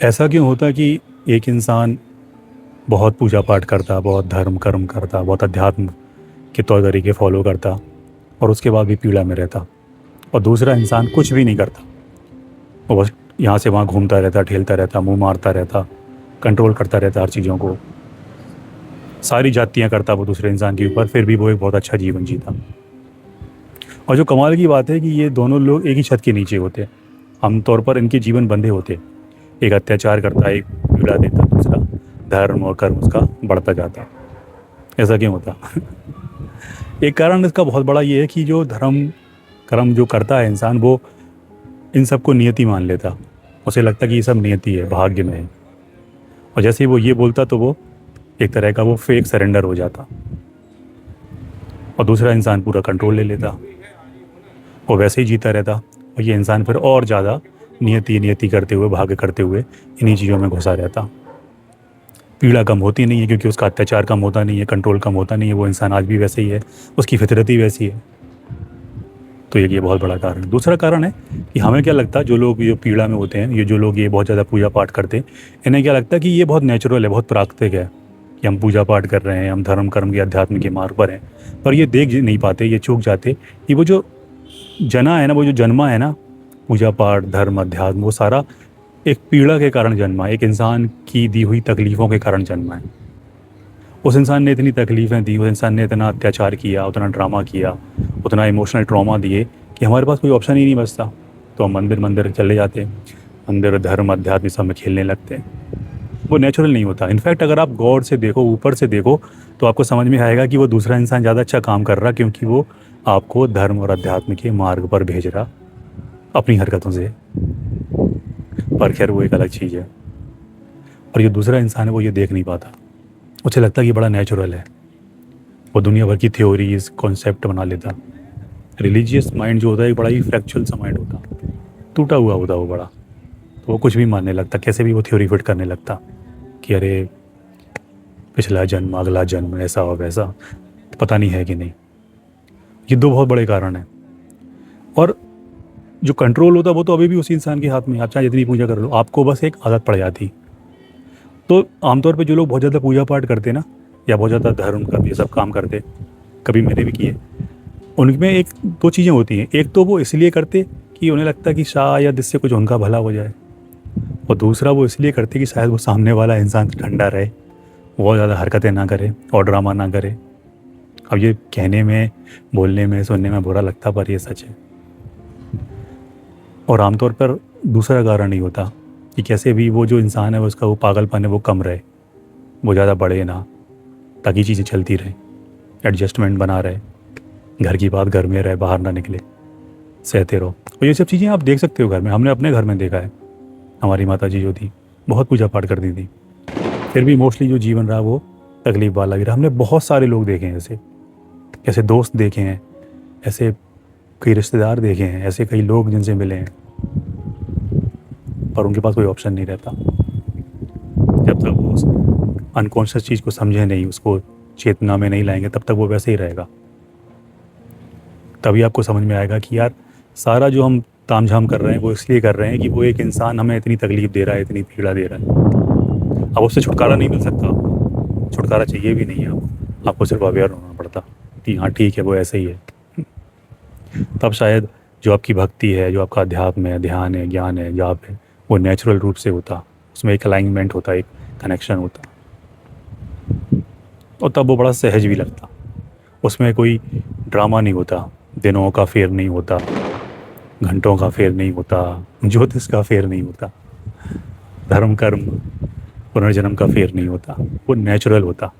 ऐसा क्यों होता कि एक इंसान बहुत पूजा पाठ करता, बहुत धर्म कर्म करता, बहुत अध्यात्म के तौर तरीके फॉलो करता और उसके बाद भी पीड़ा में रहता, और दूसरा इंसान कुछ भी नहीं करता, वो बस यहाँ से वहाँ घूमता रहता, ठेलता रहता, मुंह मारता रहता, कंट्रोल करता रहता हर चीज़ों को, सारी जातियाँ करता वो दूसरे इंसान के ऊपर, फिर भी वो एक बहुत अच्छा जीवन जीता। और जो कमाल की बात है कि ये दोनों लोग एक ही छत के नीचे होते हैं, आमतौर पर इनके जीवन बंधे होते हैं। एक अत्याचार करता, एक पीड़ा देता, दूसरा धर्म और कर्म उसका बढ़ता जाता। ऐसा क्यों होता? एक कारण इसका बहुत बड़ा ये है कि जो धर्म कर्म जो करता है इंसान, वो इन सबको नियति मान लेता। उसे लगता कि ये सब नियति है, भाग्य में है। और जैसे ही वो ये बोलता तो वो एक तरह का वो फेक सरेंडर हो जाता, और दूसरा इंसान पूरा कंट्रोल ले लेता। वो वैसे ही जीता रहता, और ये इंसान फिर और ज़्यादा नियति नियति करते हुए, भाग्य करते हुए इन्हीं चीज़ों में घुसा रहता। पीड़ा कम होती नहीं है, क्योंकि उसका अत्याचार कम होता नहीं है, कंट्रोल कम होता नहीं है। वो इंसान आज भी वैसे ही है, उसकी फितरत ही वैसी है। तो ये बहुत बड़ा कारण है। दूसरा कारण है कि हमें क्या लगता है, जो लोग ये पीड़ा में होते हैं, ये जो लोग ये बहुत ज़्यादा पूजा पाठ करते हैं, इन्हें क्या लगता है कि ये बहुत नेचुरल है, बहुत प्राकृतिक है कि हम पूजा पाठ कर रहे हैं, हम धर्म कर्म के अध्यात्म के मार्ग पर हैं। पर ये देख नहीं पाते, ये चूक जाते कि वो जो जना है ना, वो जो जन्मा है ना, पूजा पाठ धर्म अध्यात्म, वो सारा एक पीड़ा के कारण जन्मा है, एक इंसान की दी हुई तकलीफ़ों के कारण जन्मा है। उस इंसान ने इतनी तकलीफ़ें दी, उस इंसान ने इतना अत्याचार किया, उतना ड्रामा किया, उतना इमोशनल ट्रॉमा दिए कि हमारे पास कोई ऑप्शन ही नहीं बचता। तो हम मंदिर मंदिर चले जाते हैं, मंदिर धर्म अध्यात्म सब में खेलने लगते हैं। वो नेचुरल नहीं होता। इनफैक्ट अगर आप गॉड से देखो, ऊपर से देखो, तो आपको समझ में आएगा कि वो दूसरा इंसान ज़्यादा अच्छा काम कर रहा, क्योंकि वो आपको धर्म और अध्यात्म के मार्ग पर भेज रहा अपनी हरकतों से। पर खैर वो एक अलग चीज़ है। और ये दूसरा इंसान है, वो ये देख नहीं पाता। उसे लगता है कि बड़ा नेचुरल है। वो दुनिया भर की थ्योरीज कॉन्सेप्ट बना लेता। रिलीजियस माइंड जो होता है, एक बड़ा ही फ्रैक्चुअल सा माइंड होता, टूटा हुआ होता वो बड़ा। तो वो कुछ भी मानने लगता, कैसे भी वो थ्योरी फिट करने लगता कि अरे पिछला जन्म, अगला जन्म, ऐसा हो वैसा, पता नहीं है कि नहीं। ये दो बहुत बड़े कारण हैं। और जो कंट्रोल होता वो तो अभी भी उसी इंसान के हाथ में है। आप चाहे जितनी पूजा कर लो, आपको बस एक आदत पड़ जाती। तो आमतौर पे जो लोग बहुत ज़्यादा पूजा पाठ करते ना, या बहुत ज़्यादा धर्म कर्म ये सब काम करते, कभी मैंने भी किए, उनमें एक दो चीज़ें होती हैं। एक तो वो इसलिए करते कि उन्हें लगता है कि शायद इससे कुछ उनका भला हो जाए, और दूसरा वो इसलिए करते कि शायद वो सामने वाला इंसान ठंडा रहे, बहुत ज़्यादा हरकतें ना करे और ड्रामा ना करे। अब ये कहने में, बोलने में, सुनने में बुरा लगता, पर ये सच है। और आमतौर पर दूसरा कारण नहीं होता कि कैसे भी वो जो इंसान है, उसका वो पागलपन है वो कम रहे, वो ज़्यादा बढ़े ना, ताकि चीज़ें चलती रहें, एडजस्टमेंट बना रहे, घर की बात घर में रहे, बाहर ना निकले, सहते रहो। और ये सब चीज़ें आप देख सकते हो घर में। हमने अपने घर में देखा है। हमारी माता जी जो थी, बहुत पूजा पाठ करती थी, फिर भी मोस्टली जो जीवन रहा वो तकलीफ वाला ही रहा। हमने बहुत सारे लोग देखे हैं ऐसे, ऐसे दोस्त देखे हैं, ऐसे कई रिश्तेदार देखे हैं, ऐसे कई लोग जिनसे मिले हैं, पर उनके पास कोई ऑप्शन नहीं रहता। जब तक वो उस अनकॉन्शियस चीज़ को समझे नहीं, उसको चेतना में नहीं लाएंगे, तब तक वो वैसे ही रहेगा। तभी आपको समझ में आएगा कि यार सारा जो हम तामझाम कर रहे हैं वो इसलिए कर रहे हैं कि वो एक इंसान हमें इतनी तकलीफ़ दे रहा है, इतनी पीड़ा दे रहा है। अब उससे छुटकारा नहीं मिल सकता आपको, छुटकारा चाहिए भी नहीं है आपको सिर्फ अवेयर होना पड़ता कि हाँ ठीक है, वो ऐसे ही है। तब शायद जो आपकी भक्ति है, जो आपका अध्यात्म है, ध्यान है, ज्ञान है, जाप है, वो नेचुरल रूप से होता, उसमें एक अलाइनमेंट होता, एक कनेक्शन होता, और तब वो बड़ा सहज भी लगता। उसमें कोई ड्रामा नहीं होता, दिनों का फेर नहीं होता, घंटों का फेर नहीं होता, ज्योतिष का फेर नहीं होता, धर्म कर्म पुनर्जन्म का फेर नहीं होता। वो नेचुरल होता।